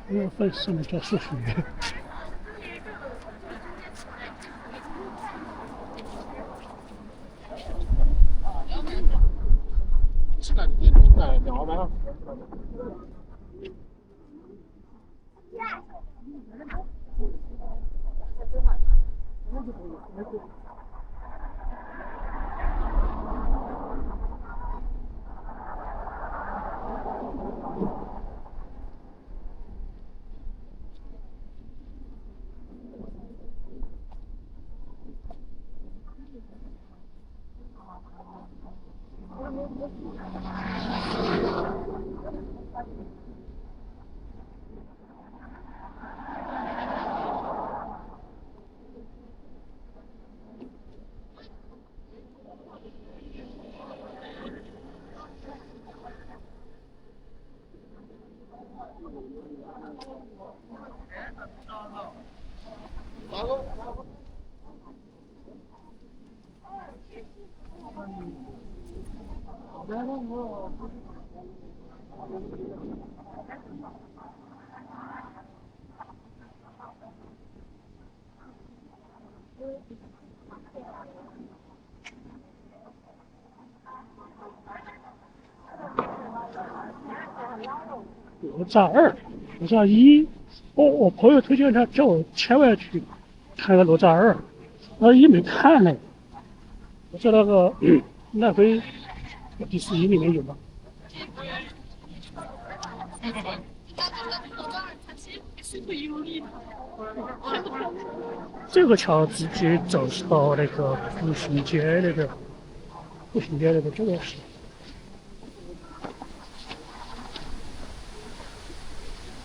我有粉丝们叫数学。哪吒2、哪吒1，我朋友推荐他，叫我千万去看个哪吒2，哪吒1没看呢。我在那个奈飞迪士尼里面有吗？这个桥直接走到那个步行街那个，这个是。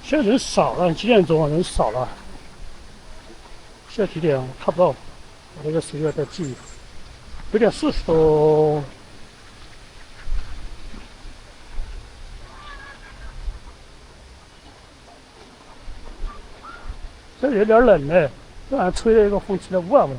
现在人少了，几点钟啊？人少了。现在几点啊？我看不到，我那个手机在记，9:40多。这有点冷呢，这晚上吹了一个风，吹得雾啊雾的。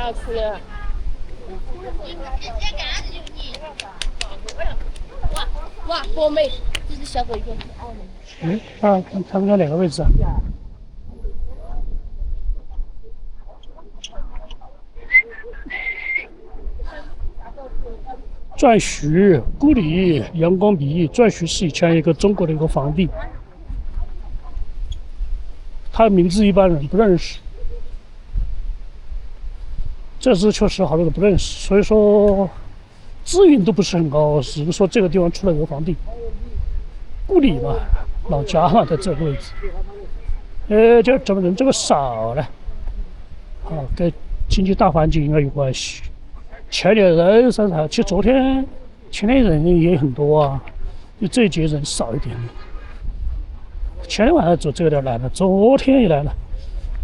好吃。哇，多美！这是小狗一个可爱的。他们在哪个位置啊？颛顼，故里阳光明媚。颛顼是以前一个中国的一个皇帝，他的名字一般人不认识。这只确实好多人不认识，所以说知名度不是很高。只是说这个地方出了一个皇帝，故里嘛，老家嘛，在这个位置。这怎么人这么少呢？跟经济大环境应该有关系。前年人山少，其实前天人也很多啊，就这一节人少一点。前天晚上走这个点来了，昨天也来了，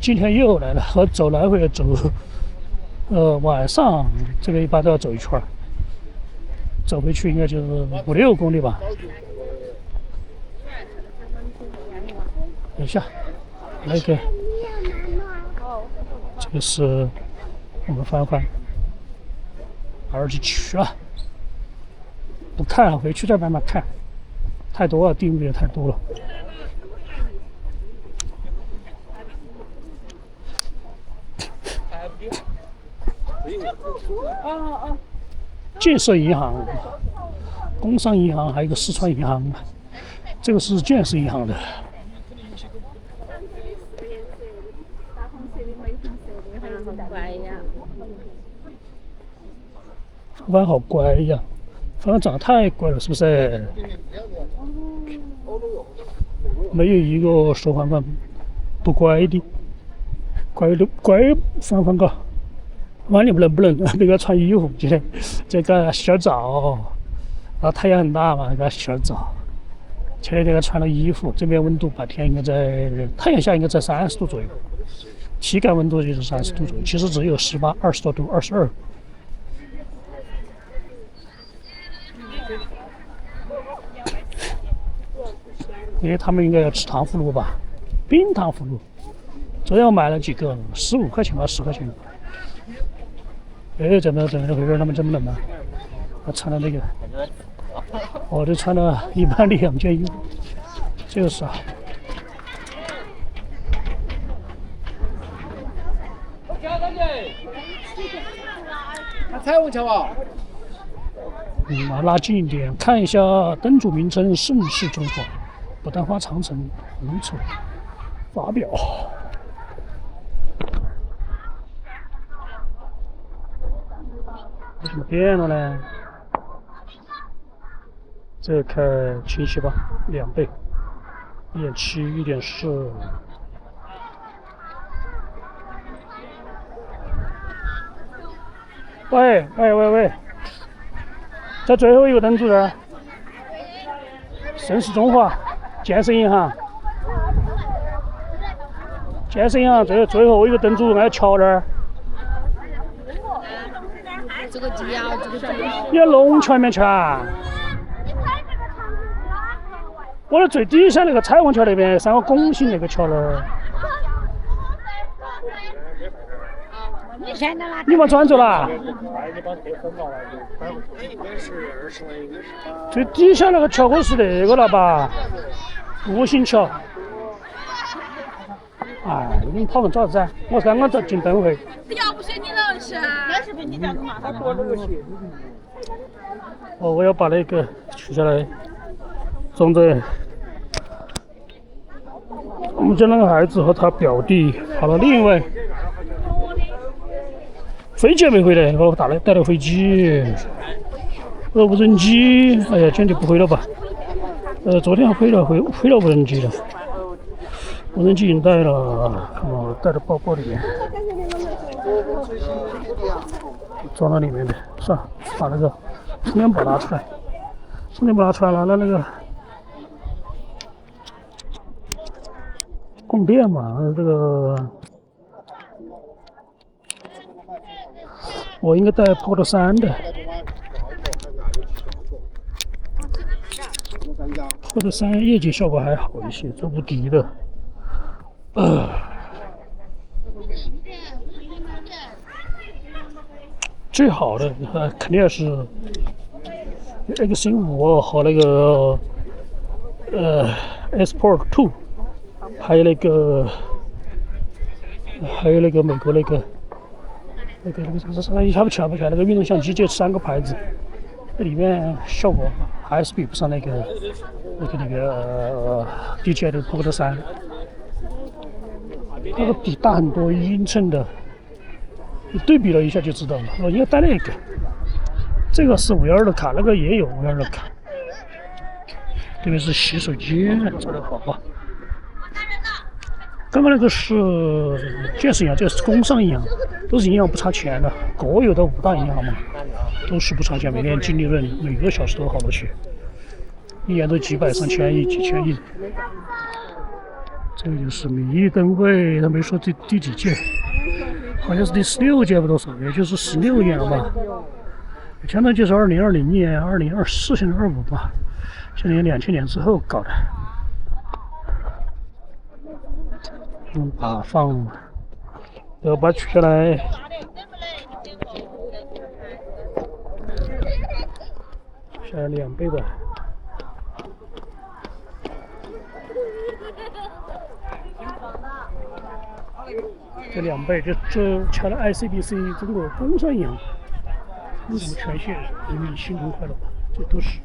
今天又来了，我走来回走。晚上这个一般都要走一圈，走回去应该就是5-6公里吧。等一下，来一个，这个是我们翻翻儿子去了，不看了，回去再慢慢看，太多了，地名也太多了。建设银行、工商银行，还有一个四川银行，这个是建设银行的。帆帆好乖呀，帆帆长得太乖了，是不是？没有一个说帆帆不乖的，乖帆帆个。晚点不冷，别给他穿衣服。今天这个洗点澡，然后太阳很大嘛，给他洗点澡。前两天给他穿了衣服，这边温度白天应该在太阳下应该在30度左右，体感温度就是30度左右，其实只有18、20多度、22。他们应该要吃糖葫芦吧？冰糖葫芦。昨天我买了几个，15块钱吧，10块钱。怎么回事？他们这么冷吗？我穿了那个，我就穿了一般的2件衣服，就是啊。彩虹桥啊！拉近一点，看一下灯组名称：盛世中华、牡丹花长城红绸发表。为什么变了呢？这个开清晰吧，2倍，1.7、1.4。喂，在最后一个灯组这儿，盛世中华建设银行，最后一个灯组那个桥那儿。这个机啊，这个机。你在龙桥里面去啊？我在最底下那个彩虹桥那边，3个拱形那个桥那儿。你们转走了？最底下那个桥我是那个了吧？步行桥。你跑问咋子噻？我刚刚在进灯会。要不是你能是？那是不是你这个马上多了个去？我要把那个取下来，装在我们家那个孩子和他表弟跑到另外。飞机还没回来，我带了飞机，无人机，哎呀，今天不回了吧？昨天还飞了无人机了，无人机已经带了，看我带到包包里面，装到里面的，算了，把那个充电宝拿出来，拿了那个供电嘛，这个。我应该带 Pod 3的 ，Pod 3夜景效果还好一些，这无敌的。最好的肯定是 X5和那个S-Port 2，还有那个美国那个啥，一下不起来，那个运动相机就3个牌子，这里面效果还是比不上那个DJI 的 Pod 3，那个比大很多，1英寸的，你对比了一下就知道了。我应该带那个，这个是512的卡，那个也有512的卡，这边是洗手间，做得好吧？刚刚那个是建设银行，这是工商银行，都是银行不差钱的，国有的5大银行嘛，都是不差钱，每年净利润每个小时都好多钱，一年都几百上千亿、几千亿。这个就是民意灯会，他没说第几届，好像是第16届不多少，也就是16年吧，相当于就是2020年、2024现在25吧，现在2000年之后搞的。放，要把它取下来。下来2倍吧。这2倍，这掐了 ICBC 中国工商银行，入股全线人民新春快乐，这都是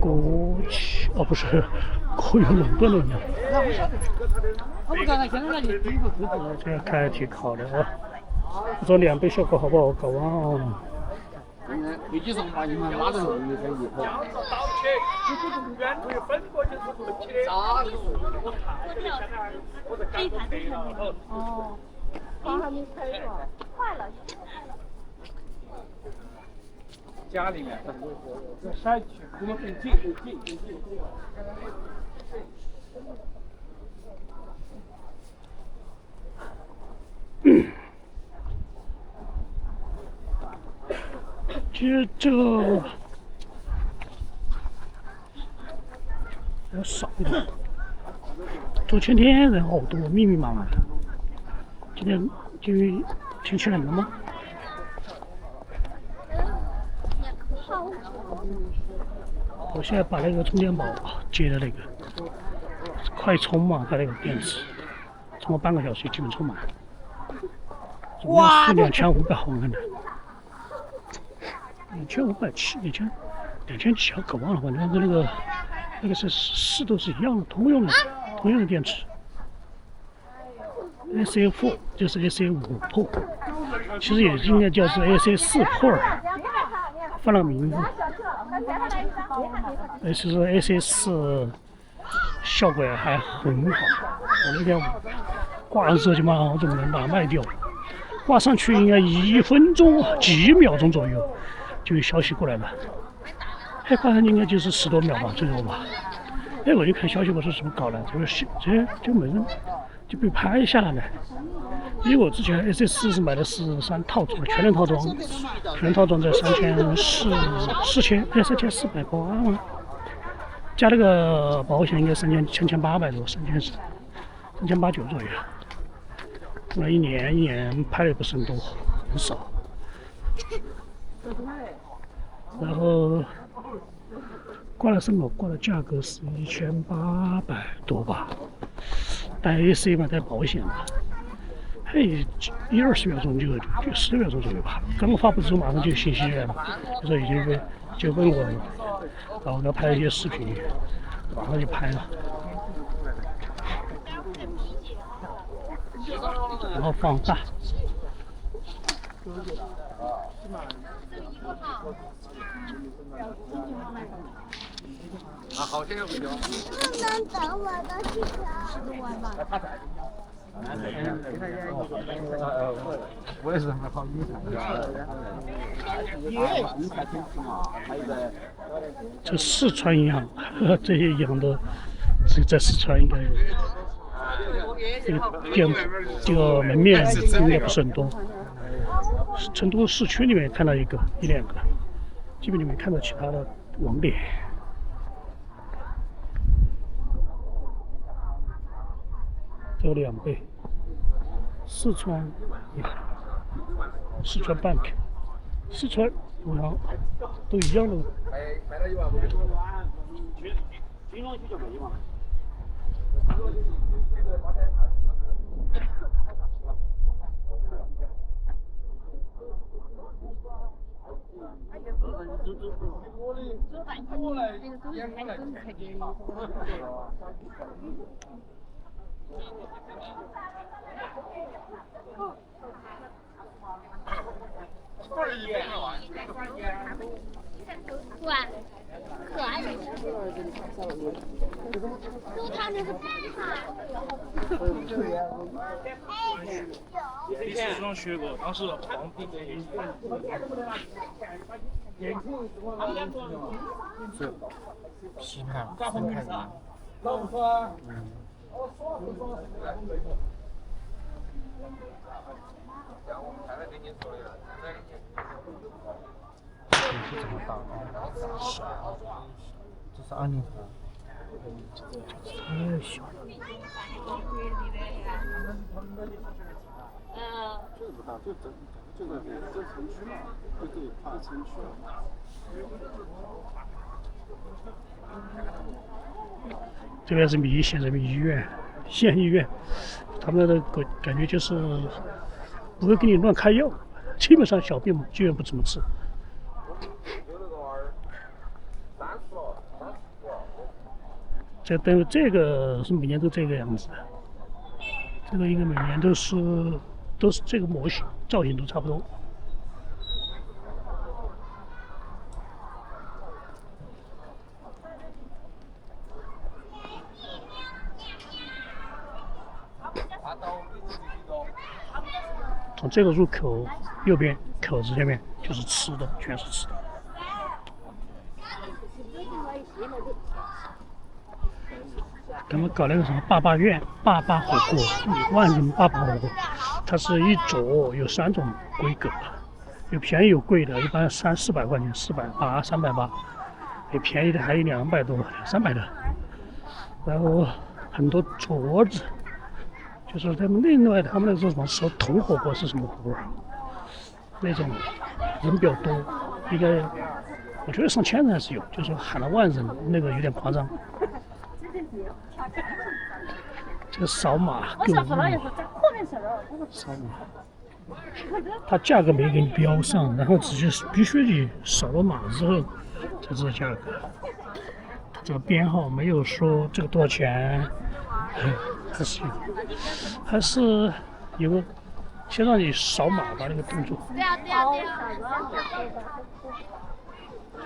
国企不是国有垄断的银行。我不看看，现在就第一个科技，这样看还挺好的啊。不知道2倍效果好不好？搞完啊。飞机上把你们拉到后面在一头。哦，还没开是吧？快了。家里面，这山区我们很近。其实这个要少一点。昨前天人好多，密密麻麻的。今天因为天气冷了吗？我现在把那个充电宝接的那个快充嘛，它那个电池充了半个小时基本充满。哇！2500毫安的，2570、2000几毫，可忘了，反正跟那个是都是一样的，同样的电池。SA4 就是 SA5 Pro， 其实也应该叫是 SA4 Pro， 换了个名字。其实 SA4 效果也还很好，我那天挂上之后就马上就能把它卖掉了。挂上去应该1分钟几秒钟左右就有消息过来了，挂上应该就是10多秒吧，最多吧。我就看消息，我说怎么搞的，就没人就被拍下来了。因为我之前 SA4 是买的是3套装，全套装在3400多嘛，加那个保险应该3800多，3890左右。那一年拍的也不是很多，很少。然后挂了什么？挂的价格是1800多吧，带 AC 嘛，带保险嘛。20秒钟就10秒钟左右吧。刚刚发布之后马上就有信息来了，就说已经就问我了，然后要拍一些视频，马上就拍了。然后放大。好些回家。能等我的汽车。我也是还跑雨伞。这四川银行，这些银行都在四川应该有。这个门面应该不是很多。成都市区里面看到一两个，基本就没看到其他的网点。这2倍，四川银行、四川 Bank、四川银行都一样的。哇，可爱的都他那是棒历史上学过，当时皇帝给是批判分开的。是这么大这是20后。太小了。这个不大，这个城区嘛，对，跨城区。这边是米县人民医院、县医院，他们的感觉就是不会给你乱开药，基本上小病嘛，基本不怎么治。这个是每年都这个样子的，这个应该每年都是这个模型，造型都差不多。从这个入口右边口子下面就是吃的，全是吃的。他们搞那个什么坝坝院、坝坝火锅、万人坝坝火锅，它是一桌有3种规格，有便宜有贵的，一般300-400块钱，480、380，有便宜的还有200多、300的。然后很多镯子，就是他们另外他们那种什么烧铜火锅是什么火锅，那种人比较多，应该我觉得上千人还是有，就是喊了万人，那个有点夸张。这个扫码购物，扫码，它价格没给你标上，然后直接必须你扫了码之后才知道价格。它这个编号没有说这个多少钱，还是有个先让你扫码吧那个动作。对啊。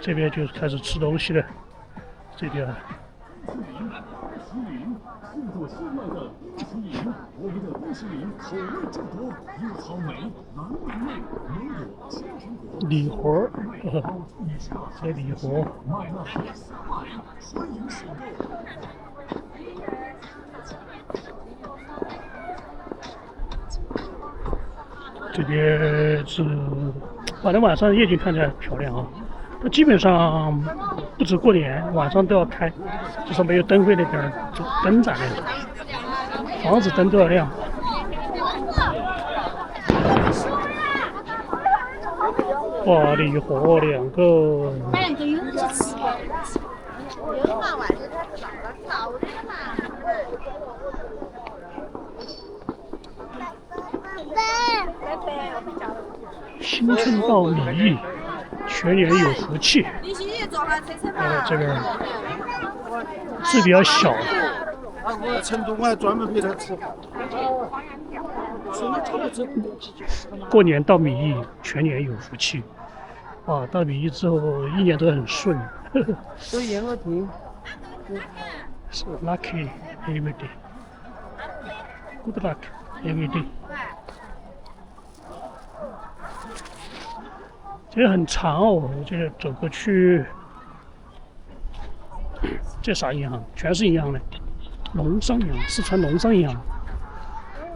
这边就开始吃东西了，这边。我们的冰淇淋口味众多，有草莓、蓝莓、芒果、青苹果、礼盒，这礼盒。买了还3买，欢迎选购。这边是，反正晚上夜景看起来漂亮啊。它基本上不止过年，晚上都要开，就是没有灯会那边就灯展那种，房子灯都要亮。哇，礼盒2个。新春到米易，全年有福气。这个是比较小的。我成都我还专门陪他吃。过年到米易，全年有福气。哇，到米易之后，一年都很顺。都演个题。是 lucky every day. Good luck every day. 这个很长哦，这个走过去，这啥银行？全是银行的，农商银行，四川农商银行，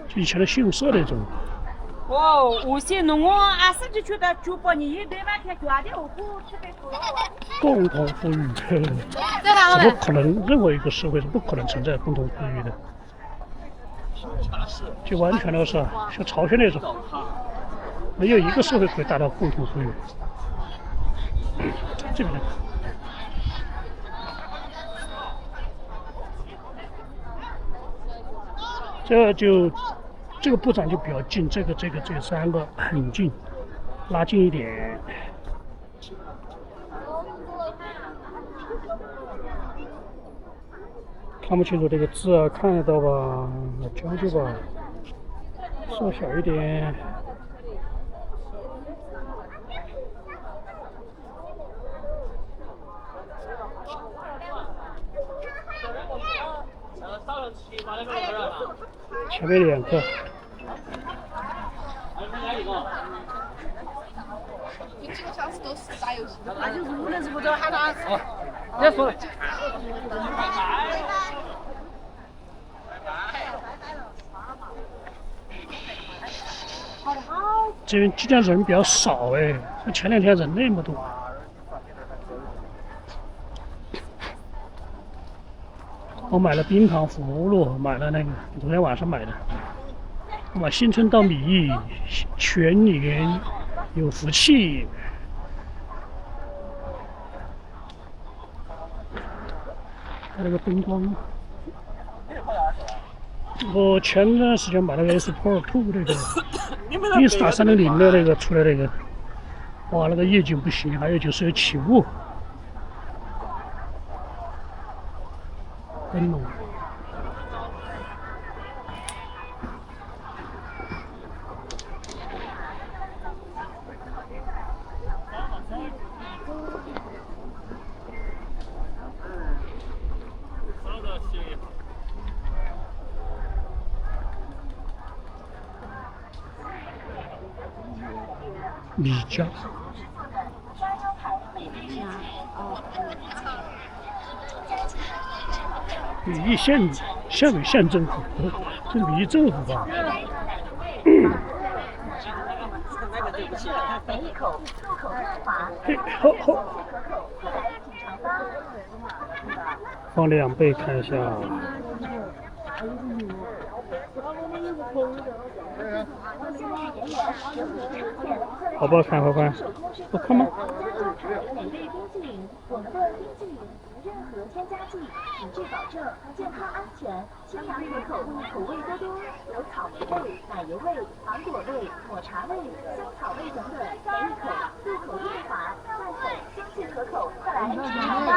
就以前的信用社那种。哦，我些侬我阿是就觉得98年一对吧？看抓的我不特别多。共同富裕，是不可能，任何一个社会是不可能存在共同富裕的，就完全都是像朝鲜那种。没有一个社会可以达到共同富裕。这边，这个部长就比较近，这3个很近，拉近一点。看不清楚这个字啊，看得到吧？将就吧，缩小一点。前面2个。你这个小时都是打游戏的。那就是无论是不是喊他。别说了。这边今天人比较少哎，前2天人那么多。我买了冰糖葫芦，买了那个昨天晚上买的。我把新春到米易，全年有福气。它那个灯光，我前段时间把那个 S Pro 2那个Insta 360的那个出来那个，哇，那个夜景不行，还有就是有起雾，灯笼。米家，米易县政府，这米易政府吧。嘿，好好，放2倍看一下。好不好看？好看？好看吗？每位冰淇淋，我们的冰淇淋无任何添加剂，品质保证，健康安全，清凉可口，口味多多，有草莓味、奶油味、芒果味、抹茶味、香草味等等，每一口入口润滑，外口香气可口，快来品尝吧！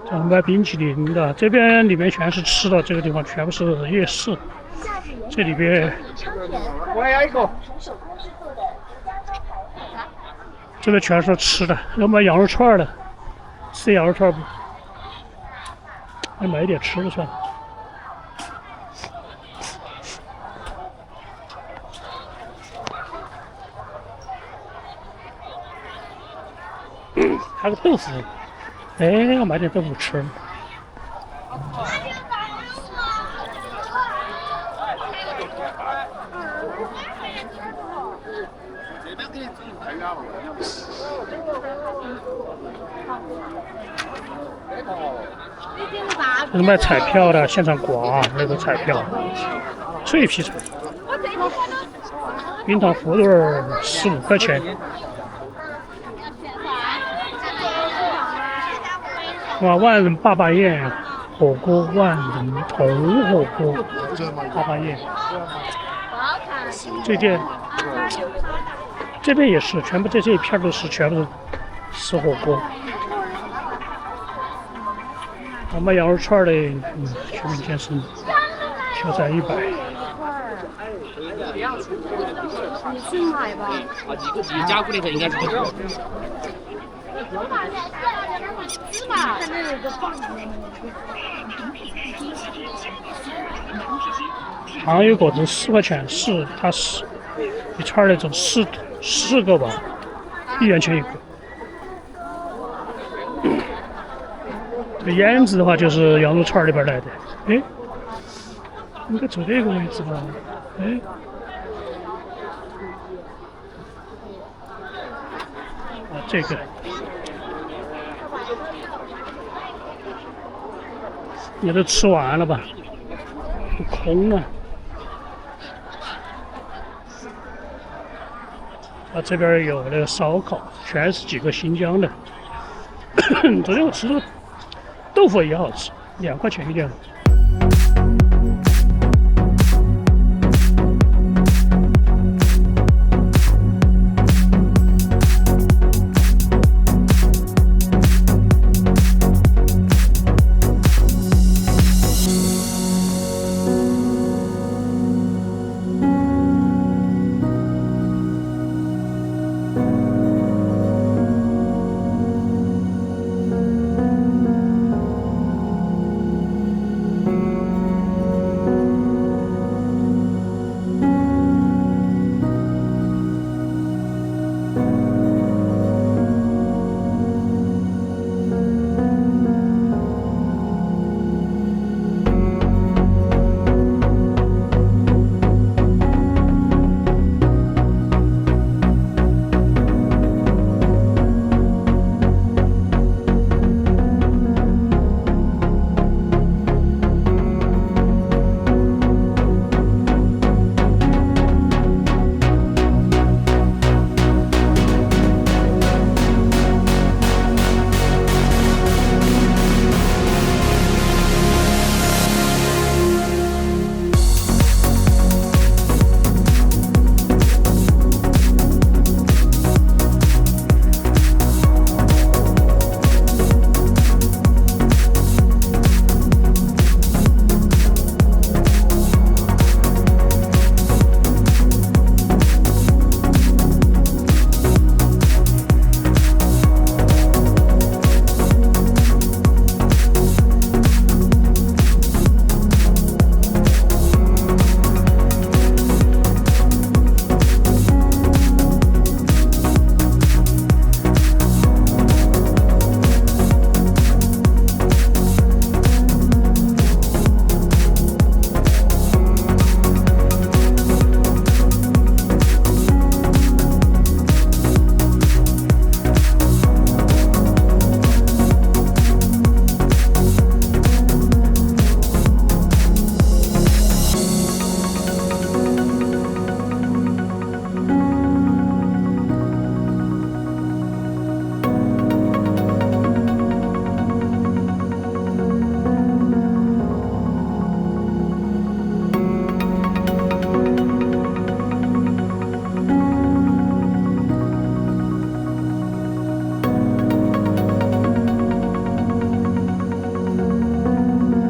这卖冰淇淋的，这边里面全是吃的，这个地方全部是夜市。这里边，我也要一个。这边全是吃的，要买羊肉串的，吃羊肉串不？来买一点吃的算了。还有个豆腐，哎，要买点豆腐吃。这是卖彩票的，现场刮那个彩票，脆皮彩。冰糖葫芦15块钱。哇，万人坝坝宴火锅，万人同火锅，坝坝宴。这边也是，全部这一片都是全部吃火锅。卖羊肉串的，全民健身，挑战100。你去买吧。你加固那个应该是不错。芝麻，那有个棒子。糖油果子4块钱，它是一串那种四个吧，1元钱一个。这腌制的话就是羊肉串里边来的，哎，应该走这个位置吧？哎，啊，这个，你都吃完了吧？都空了。啊，这边有那个烧烤，全是几个新疆的。昨天我吃的豆腐也好吃，2块钱一两。